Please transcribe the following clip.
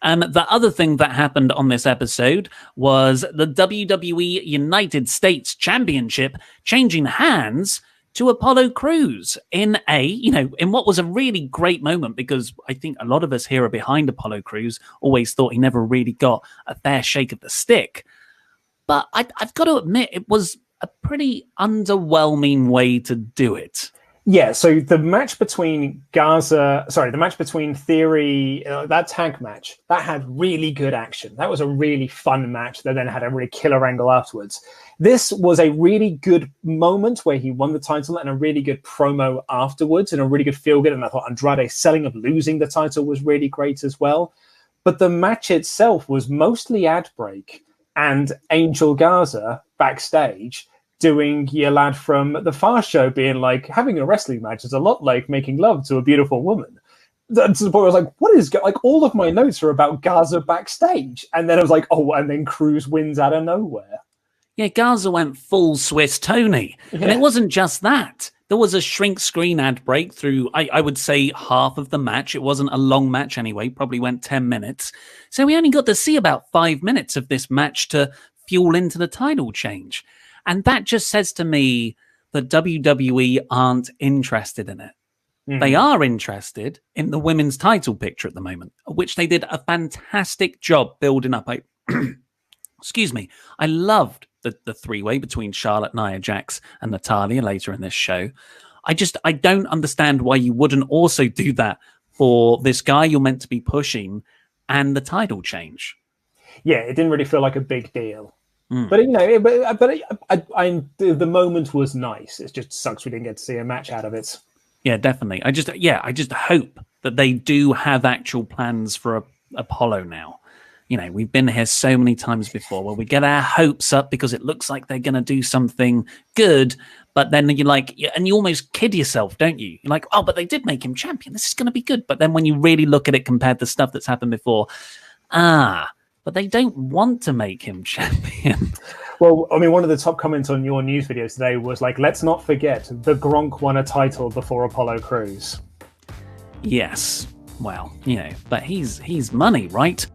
And the other thing that happened on this episode was the WWE United States Championship changing hands to Apollo Crews in in what was a really great moment, because I think a lot of us here are behind Apollo Crews, always thought he never really got a fair shake of the stick. But I've got to admit, it was a pretty underwhelming way to do it. Yeah, so the match between Theory, that tag match, that had really good action. That was a really fun match that then had a really killer angle afterwards. This was a really good moment where he won the title and a really good promo afterwards and a really good feel-good. And I thought Andrade's selling of losing the title was really great as well. But the match itself was mostly ad break and Angel Garza backstage doing your lad from the Fast Show being like, having a wrestling match is a lot like making love to a beautiful woman. To the point where I was like, what is, like, all of my notes are about Garza backstage. And then I was like, oh, and then Crews wins out of nowhere. Yeah, Garza went full Swiss Tony. Yeah. And it wasn't just that. There was a shrink screen ad break through, I would say, half of the match. It wasn't a long match anyway, probably went 10 minutes. So we only got to see about 5 minutes of this match to fuel into the title change. And that just says to me that WWE aren't interested in it. Mm. They are interested in the women's title picture at the moment, which they did a fantastic job building up. Excuse me. I loved the three-way between Charlotte, Nia Jax, and Natalya later in this show. I don't understand why you wouldn't also do that for this guy you're meant to be pushing and the title change. Yeah, it didn't really feel like a big deal. Mm. But the moment was nice. It just sucks we didn't get to see a match out of it. Yeah, definitely. I just hope that they do have actual plans for Apollo now. You know, we've been here so many times before where we get our hopes up because it looks like they're going to do something good, but then you're like, and you almost kid yourself, don't you? You're like, oh, but they did make him champion. This is going to be good. But then when you really look at it compared to stuff that's happened before, but they don't want to make him champion. Well, I mean, one of the top comments on your news video today was like, let's not forget the Gronk won a title before Apollo Crews. Yes. Well, but he's money, right?